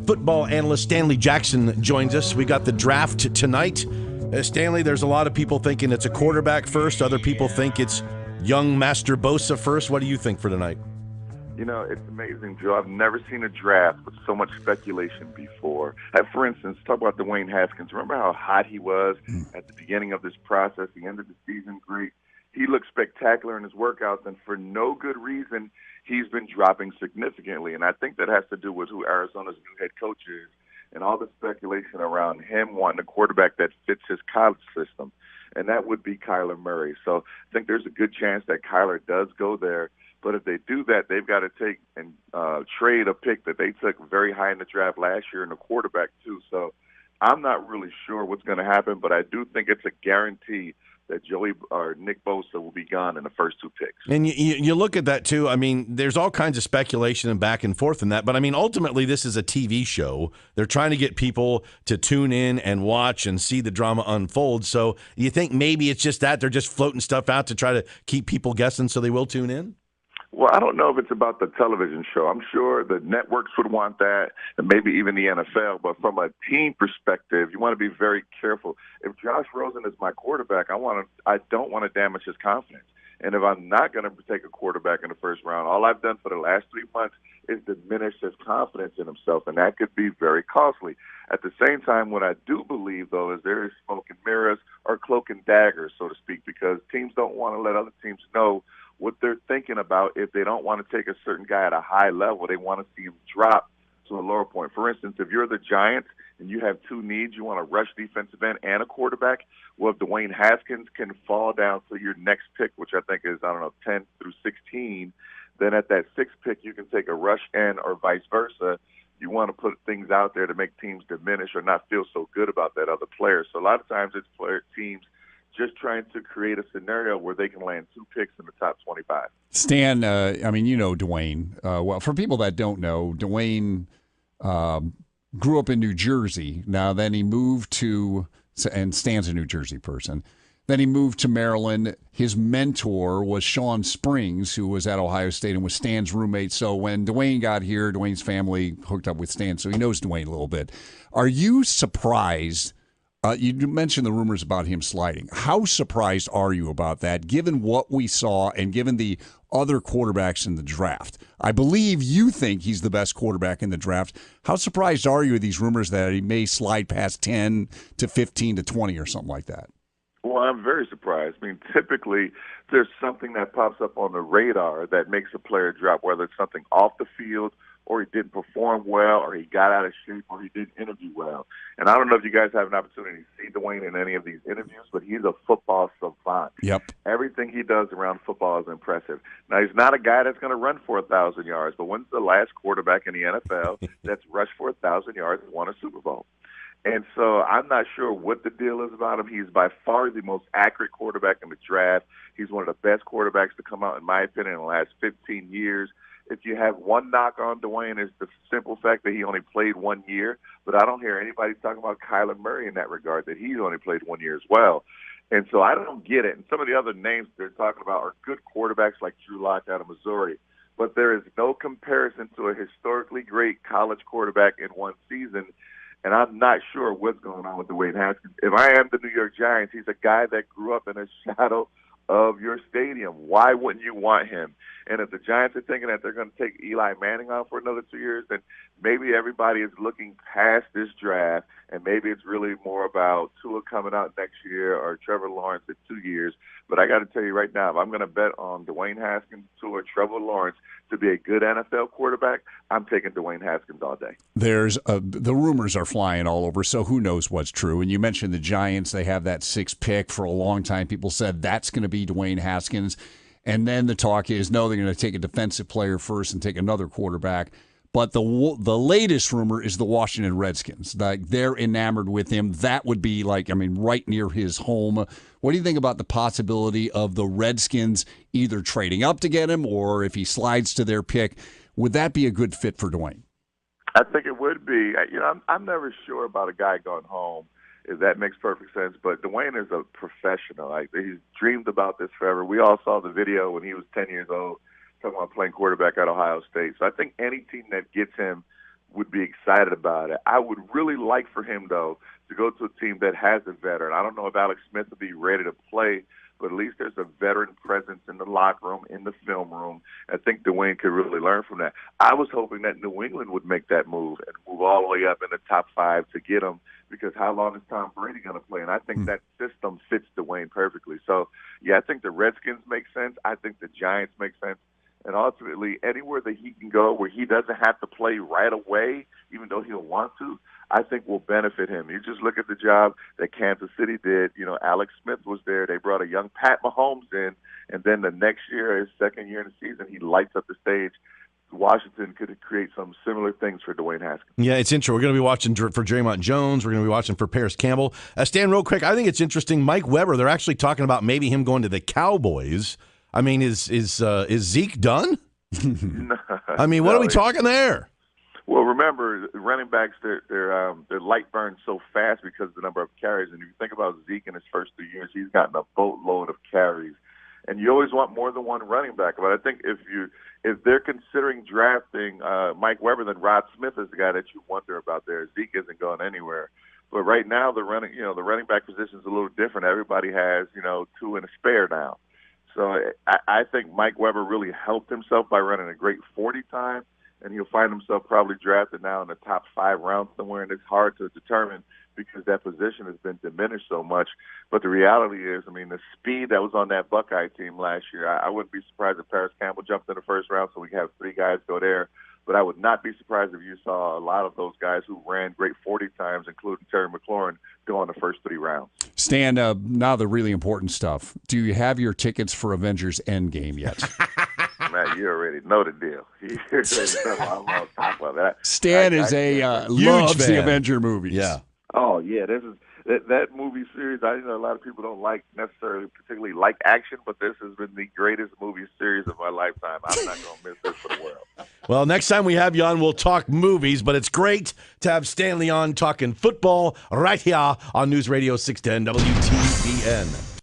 football analyst Stanley Jackson joins us. We got the draft tonight. Stanley, there's a lot of people thinking it's a quarterback first. Other people think it's young Master Bosa first. What do you think for tonight? You know, it's amazing, Joe. I've never seen a draft with so much speculation before. For instance, talk about Dwayne Haskins. Remember how hot he was at the beginning of this process, the end of the season? Great. He looked spectacular in his workouts, and for no good reason, he's been dropping significantly. And I think that has to do with who Arizona's new head coach is and all the speculation around him wanting a quarterback that fits his college system, and that would be Kyler Murray. So I think there's a good chance that Kyler does go there. But if they do that, they've got to take and trade a pick that they took very high in the draft last year in the quarterback too. So I'm not really sure what's going to happen, but I do think it's a guarantee that Joey or Nick Bosa will be gone in the first two picks. And you look at that, too. I mean, there's all kinds of speculation and back and forth in that. But, I mean, ultimately, this is a TV show. They're trying to get people to tune in and watch and see the drama unfold. So you think maybe it's just that they're just floating stuff out to try to keep people guessing so they will tune in? Well, I don't know if it's about the television show. I'm sure the networks would want that, and maybe even the NFL. But from a team perspective, you want to be very careful. If Josh Rosen is my quarterback, I don't want to damage his confidence. And if I'm not going to take a quarterback in the first round, all I've done for the last 3 months is diminish his confidence in himself, and that could be very costly. At the same time, what I do believe, though, is there is smoke and mirrors or cloak and daggers, so to speak, because teams don't want to let other teams know what they're thinking about. If they don't want to take a certain guy at a high level, they want to see him drop to a lower point. For instance, if you're the Giants and you have two needs, you want a rush defensive end and a quarterback, well, if Dwayne Haskins can fall down to your next pick, which I think is, 10 through 16, then at that sixth pick you can take a rush end or vice versa. You want to put things out there to make teams diminish or not feel so good about that other player. So a lot of times it's teams just trying to create a scenario where they can land two picks in the top 25. Stan, you know Dwayne. Well, for people that don't know, Dwayne grew up in New Jersey. Now, then he moved to, and Stan's a New Jersey person. Then he moved to Maryland. His mentor was Sean Springs, who was at Ohio State and was Stan's roommate. So when Dwayne got here, Dwayne's family hooked up with Stan, so he knows Dwayne a little bit. Are you surprised? You mentioned the rumors about him sliding. How surprised are you about that, given what we saw and given the other quarterbacks in the draft? I believe you think he's the best quarterback in the draft. How surprised are you of these rumors that he may slide past 10 to 15 to 20 or something like that? Well, I'm very surprised. I mean, typically there's something that pops up on the radar that makes a player drop, whether it's something off the field or he didn't perform well, or he got out of shape, or he didn't interview well. And I don't know if you guys have an opportunity to see Dwayne in any of these interviews, but he's a football savant. Yep. Everything he does around football is impressive. Now, he's not a guy that's going to run for 1,000 yards, but when's the last quarterback in the NFL that's rushed for 1,000 yards and won a Super Bowl? And so I'm not sure what the deal is about him. He's by far the most accurate quarterback in the draft. He's one of the best quarterbacks to come out, in my opinion, in the last 15 years. If you have one knock on Dwayne, it's the simple fact that he only played 1 year. But I don't hear anybody talking about Kyler Murray in that regard, that he's only played 1 year as well. And so I don't get it. And some of the other names they're talking about are good quarterbacks like Drew Lock out of Missouri. But there is no comparison to a historically great college quarterback in one season. And I'm not sure what's going on with Dwayne Haskins. If I am the New York Giants, he's a guy that grew up in the shadow of your stadium. Why wouldn't you want him? And if the Giants are thinking that they're going to take Eli Manning on for another 2 years, then maybe everybody is looking past this draft, and maybe it's really more about Tua coming out next year or Trevor Lawrence in 2 years. But I got to tell you right now, if I'm going to bet on Dwayne Haskins, Tua, Trevor Lawrence to be a good NFL quarterback, I'm taking Dwayne Haskins all day. There's the rumors are flying all over, so who knows what's true. And you mentioned the Giants. They have that sixth pick. For a long time, people said that's going to be Dwayne Haskins. And then the talk is, no, they're going to take a defensive player first and take another quarterback. But the latest rumor is the Washington Redskins. Like, they're enamored with him. That would be right near his home. What do you think about the possibility of the Redskins either trading up to get him, or if he slides to their pick, would that be a good fit for Dwayne? I think it would be. I'm never sure about a guy going home, if that makes perfect sense. But Dwayne is a professional. He's dreamed about this forever. We all saw the video when he was 10 years old, talking about playing quarterback at Ohio State. So I think any team that gets him would be excited about it. I would really like for him, though, to go to a team that has a veteran. I don't know if Alex Smith will be ready to play, but at least there's a veteran presence in the locker room, in the film room. I think Dwayne could really learn from that. I was hoping that New England would make that move and move all the way up in the top 5 to get him, because how long is Tom Brady going to play? And I think that system fits Dwayne perfectly. So, yeah, I think the Redskins make sense. I think the Giants make sense. And ultimately, anywhere that he can go where he doesn't have to play right away, even though he'll want to, I think will benefit him. You just look at the job that Kansas City did. You know, Alex Smith was there. They brought a young Pat Mahomes in, and then the next year, his second year in the season, he lights up the stage. Washington could create some similar things for Dwayne Haskins. Yeah, it's interesting. We're going to be watching for Draymond Jones. We're going to be watching for Paris Campbell. Stan, real quick, I think it's interesting. Mike Weber, they're actually talking about maybe him going to the Cowboys. I mean, is Zeke done? I mean, what are we talking there? Well, remember, running backs, their light burns so fast because of the number of carries. And if you think about Zeke in his first 3 years, he's gotten a boatload of carries. And you always want more than one running back. But I think if they're considering drafting Mike Weber, then Rod Smith is the guy that you wonder about there. Zeke isn't going anywhere. But right now, the running back position is a little different. Everybody has, 2 and a spare now. So I think Mike Weber really helped himself by running a great 40 time, and he'll find himself probably drafted now in the top 5 rounds somewhere, and it's hard to determine because that position has been diminished so much. But the reality is, I mean, the speed that was on that Buckeye team last year, I wouldn't be surprised if Paris Campbell jumped in the first round so we have 3 guys go there. But I would not be surprised if you saw a lot of those guys who ran great 40 times, including Terry McLaurin, go in the first 3 rounds. Stan, now the really important stuff. Do you have your tickets for Avengers Endgame yet? Matt, you already know the deal. I'm on top of that. Stan loves the Avenger movies. Yeah. Oh, yeah. That movie series, I know a lot of people don't particularly like action, but this has been the greatest movie series of my lifetime. I'm not going to miss this for the world. Well, next time we have you on, we'll talk movies, but it's great to have Stanley on talking football right here on News Radio 610 WTVN.